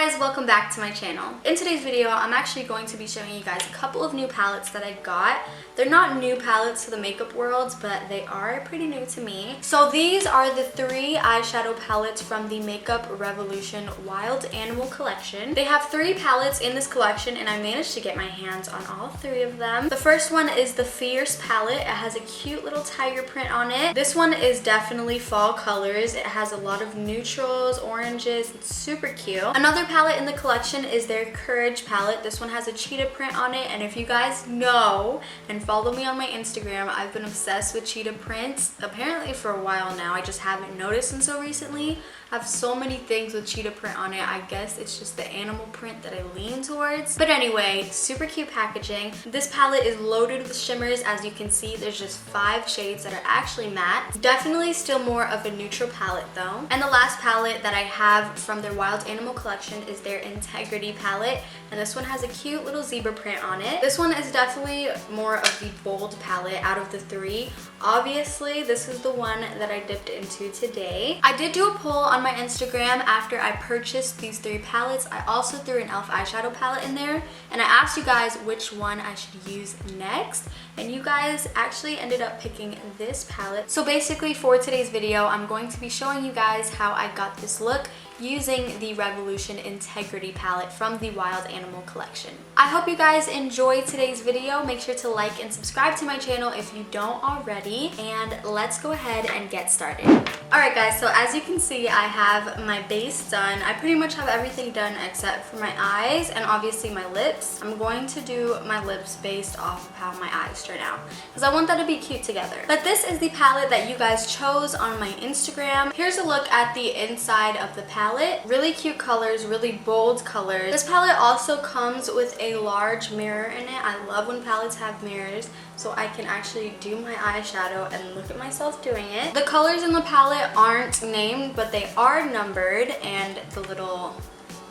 guys, welcome back to my channel. In today's video, I'm actually going to be showing you guys a couple of new palettes that I got. They're not new palettes to the makeup world, but they are pretty new to me. So these are the 3 eyeshadow palettes from the Makeup Revolution Wild Animal collection. They have 3 palettes in this collection and I managed to get my hands on all 3 of them. The first one is the Fierce palette. It has a cute little tiger print on it. This one is definitely fall colors. It has a lot of neutrals, oranges. It's super cute. Another palette in the collection is their Courage palette. This one has a cheetah print on it, and if you guys know and follow me on my Instagram, I've been obsessed with cheetah prints apparently for a while now. I just haven't noticed until recently. I have so many things with cheetah print on it. I guess it's just the animal print that I lean towards. But anyway, super cute packaging. This palette is loaded with shimmers. As you can see, there's just 5 shades that are actually matte. Definitely still more of a neutral palette though. And the last palette that I have from their Wild Animal collection is their Integrity palette. And this one has a cute little zebra print on it. This one is definitely more of the bold palette out of the 3. Obviously, this is the one that I dipped into today. I did do a poll on my Instagram after I purchased these 3 palettes. I also threw an e.l.f. eyeshadow palette in there, and I asked you guys which one I should use next, and you guys actually ended up picking this palette. So basically for today's video, I'm going to be showing you guys how I got this look using the Revolution Integrity palette from the Wild Animal collection. I hope you guys enjoyed today's video. Make sure to like and subscribe to my channel if you don't already, and let's go ahead and get started. Alright guys, so as you can see, I have my base done. I pretty much have everything done except for my eyes and obviously my lips. I'm going to do my lips based off of how my eyes turn out because I want that to be cute together. But this is the palette that you guys chose on my Instagram. Here's a look at the inside of the palette. Really cute colors, really bold colors. This palette also comes with a large mirror in it. I love when palettes have mirrors so I can actually do my eyeshadow and look at myself doing it. The colors in the palette aren't named, but they are numbered, and the little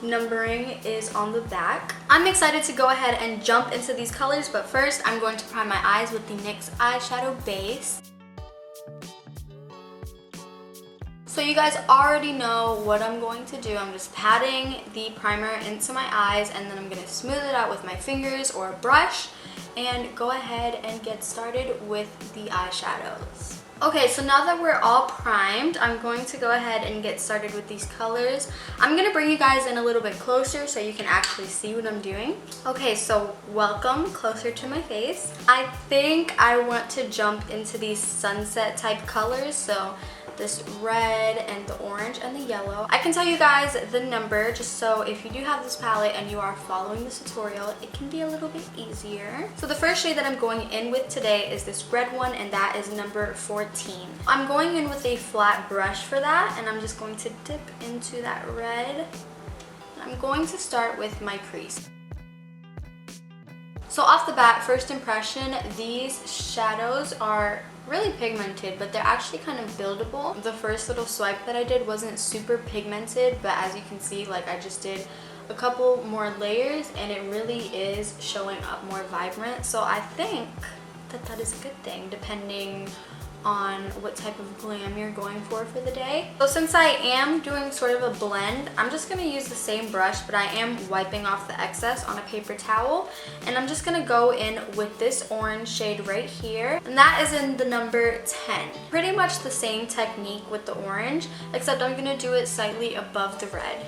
numbering is on the back. I'm excited to go ahead and jump into these colors, but first I'm going to prime my eyes with the NYX eyeshadow base. So you guys already know what I'm going to do. I'm just patting the primer into my eyes, and then I'm going to smooth it out with my fingers or a brush and go ahead and get started with the eyeshadows. Okay, so now that we're all primed, I'm going to go ahead and get started with these colors. I'm going to bring you guys in a little bit closer so you can actually see what I'm doing. Okay, so welcome closer to my face. I think I want to jump into these sunset type colors, so this red and the orange and the yellow. I can tell you guys the number just so if you do have this palette and you are following this tutorial, it can be a little bit easier. So the first shade that I'm going in with today is this red one, and that is number 14. I'm going in with a flat brush for that, and I'm just going to dip into that red. I'm going to start with my crease. So off the bat, first impression, these shadows are really pigmented, but they're actually kind of buildable. The first little swipe that I did wasn't super pigmented, but as you can see, like I just did a couple more layers and it really is showing up more vibrant. So I think that that is a good thing depending on what type of glam you're going for the day. So since I am doing sort of a blend, I'm just going to use the same brush, but I am wiping off the excess on a paper towel, and I'm just going to go in with this orange shade right here, and that is in the number 10. Pretty much the same technique with the orange, except I'm going to do it slightly above the red.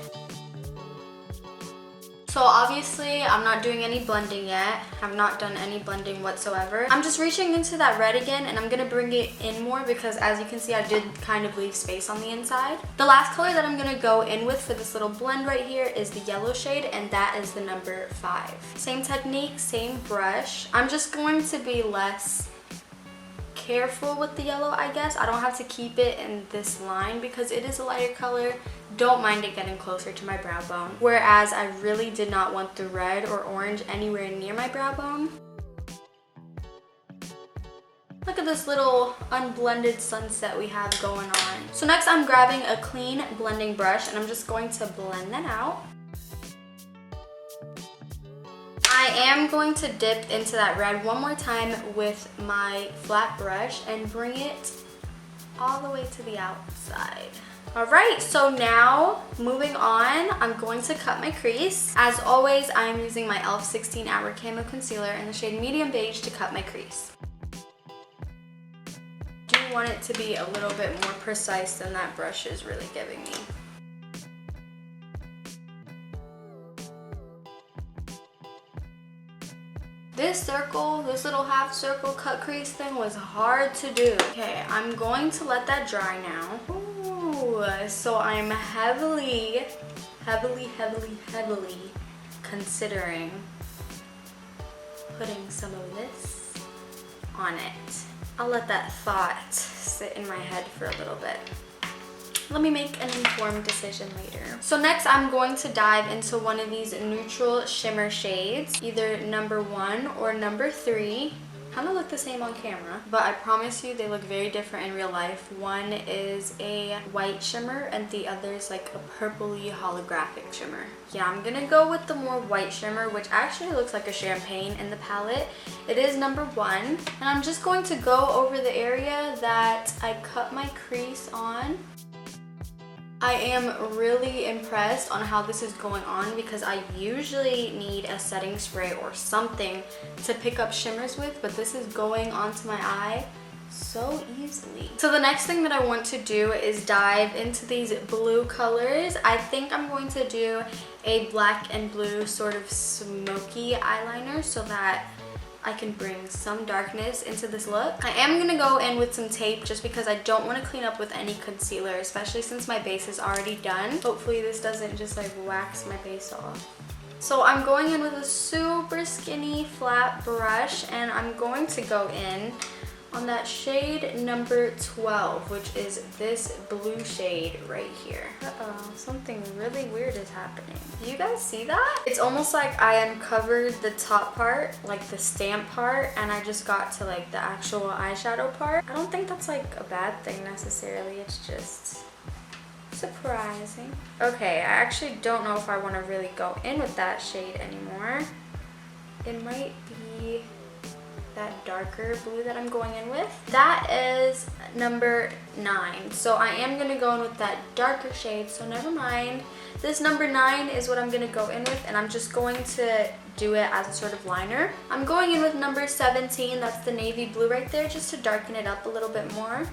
So obviously I'm not doing any blending yet. I've not done any blending whatsoever. I'm just reaching into that red again, and I'm gonna bring it in more because as you can see, I did kind of leave space on the inside. The last color that I'm gonna go in with for this little blend right here is the yellow shade, and that is the number 5. Same technique, same brush. I'm just going to be less careful with the yellow, I guess. I don't have to keep it in this line because it is a lighter color. Don't mind it getting closer to my brow bone. Whereas I really did not want the red or orange anywhere near my brow bone. Look at this little unblended sunset we have going on. So next I'm grabbing a clean blending brush and I'm just going to blend that out. I am going to dip into that red one more time with my flat brush and bring it all the way to the outside. Alright, so now moving on, I'm going to cut my crease. As always, I'm using my e.l.f. 16 Hour Camo Concealer in the shade Medium Beige to cut my crease. Do want it to be a little bit more precise than that brush is really giving me. This circle, this little half circle cut crease thing was hard to do. Okay, I'm going to let that dry now. Ooh, so I'm heavily considering putting some of this on it. I'll let that thought sit in my head for a little bit. Let me make an informed decision later. So next I'm going to dive into one of these neutral shimmer shades, either number 1 or number 3. Kind of look the same on camera, but I promise you they look very different in real life. One is a white shimmer and the other is like a purpley holographic shimmer. Yeah, I'm gonna go with the more white shimmer, which actually looks like a champagne in the palette. It is number 1, and I'm just going to go over the area that I cut my crease on. I am really impressed on how this is going on because I usually need a setting spray or something to pick up shimmers with, but this is going onto my eye so easily. So the next thing that I want to do is dive into these blue colors. I think I'm going to do a black and blue sort of smoky eyeliner so that I can bring some darkness into this look. I am gonna go in with some tape just because I don't want to clean up with any concealer, especially since my base is already done. Hopefully this doesn't just like wax my base off. So I'm going in with a super skinny flat brush and I'm going to go in on that shade number 12, which is this blue shade right here. Uh-oh, something really weird is happening. Do you guys see that? It's almost like I uncovered the top part, like the stamp part, and I just got to like the actual eyeshadow part. I don't think that's like a bad thing necessarily, it's just surprising. Okay, I actually don't know if I want to really go in with that shade anymore. It might be that darker blue that I'm going in with. That is number 9. So I am gonna go in with that darker shade, so never mind. This number 9 is what I'm gonna go in with, and I'm just going to do it as a sort of liner. I'm going in with number 17, that's the navy blue right there, just to darken it up a little bit more.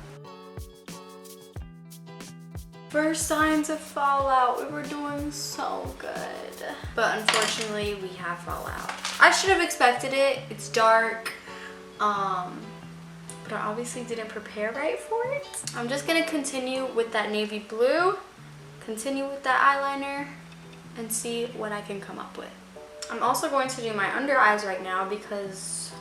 First signs of fallout. We were doing so good. But unfortunately, we have fallout. I should have expected it. It's dark. But I obviously didn't prepare right for it. I'm just gonna continue with that navy blue, continue with that eyeliner, and see what I can come up with. I'm also going to do my under eyes right now because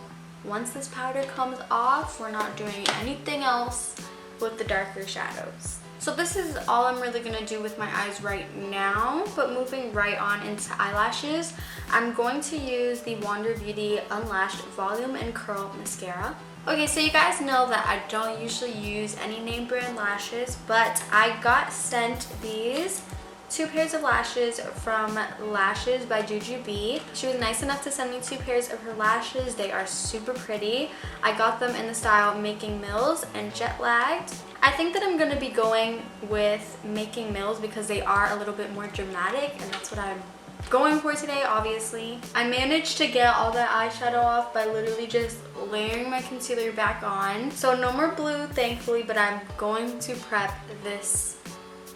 once this powder comes off, we're not doing anything else with the darker shadows. So this is all I'm really gonna do with my eyes right now, but moving right on into eyelashes, I'm going to use the Wander Beauty Unlashed Volume and Curl Mascara. Okay, so you guys know that I don't usually use any name brand lashes, but I got sent these 2 pairs of lashes from Lashes by Jujubee. She was nice enough to send me 2 pairs of her lashes. They are super pretty. I got them in the style Making Mills and Jet Lagged. I think that I'm going to be going with Making Mills because they are a little bit more dramatic, and that's what I'm going for today, obviously. I managed to get all that eyeshadow off by literally just layering my concealer back on. So no more blue, thankfully, but I'm going to prep this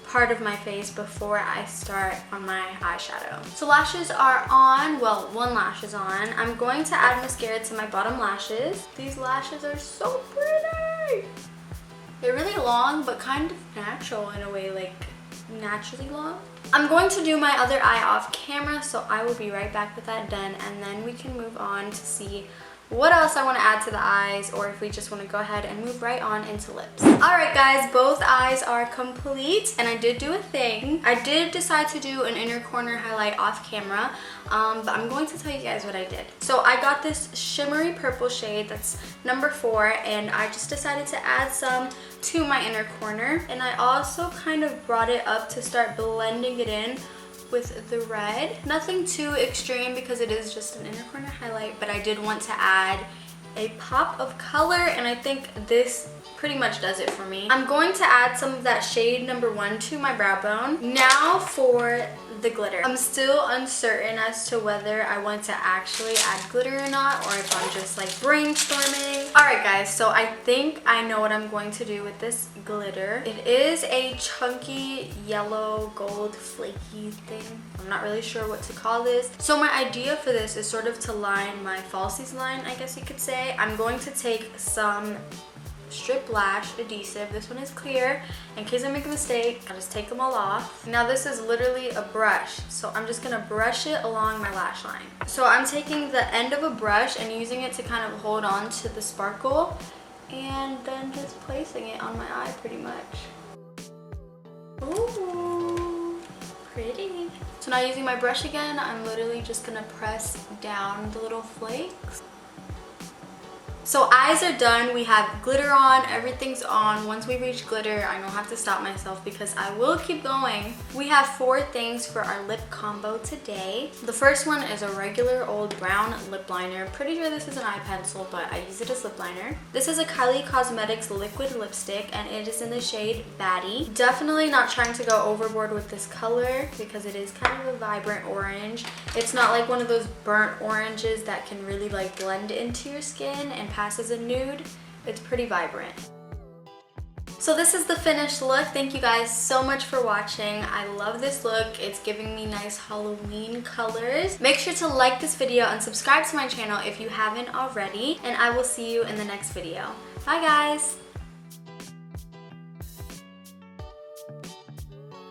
part of my face before I start on my eyeshadow. So lashes are on, well, one lash is on. I'm going to add mascara to my bottom lashes. These lashes are so pretty. They're really long, but kind of natural in a way, like naturally long. I'm going to do my other eye off camera, so I will be right back with that done, and then we can move on to see what else I want to add to the eyes, or if we just want to go ahead and move right on into lips. Alright guys, both eyes are complete, and I did do a thing. I did decide to do an inner corner highlight off camera, but I'm going to tell you guys what I did. So I got this shimmery purple shade, that's number 4, and I just decided to add some to my inner corner, and I also kind of brought it up to start blending it in with the red. Nothing too extreme because it is just an inner corner highlight, but I did want to add a pop of color, and I think this pretty much does it for me. I'm going to add some of that shade number 1 to my brow bone. Now for the glitter. I'm still uncertain as to whether I want to actually add glitter or not, or if I'm just like brainstorming. Alright guys, so I think I know what I'm going to do with this glitter. It is a chunky yellow gold flaky thing. I'm not really sure what to call this. So my idea for this is sort of to line my falsies line, I guess you could say. I'm going to take some strip lash adhesive. This one is clear. In case I make a mistake, I'll just take them all off. Now this is literally a brush, so I'm just gonna brush it along my lash line. So I'm taking the end of a brush and using it to kind of hold on to the sparkle, and then just placing it on my eye pretty much. Ooh, pretty. So now using my brush again, I'm literally just gonna press down the little flakes. So eyes are done, we have glitter on, everything's on. Once we reach glitter, I don't have to stop myself because I will keep going. We have 4 things for our lip combo today. The first one is a regular old brown lip liner. Pretty sure this is an eye pencil, but I use it as lip liner. This is a Kylie Cosmetics liquid lipstick, and it is in the shade Baddie. Definitely not trying to go overboard with this color because it is kind of a vibrant orange. It's not like one of those burnt oranges that can really like blend into your skin and pass as a nude. It's pretty vibrant. So this is the finished look. Thank you guys so much for watching. I love this look. It's giving me nice Halloween colors. Make sure to like this video and subscribe to my channel if you haven't already, and I will see you in the next video. Bye guys!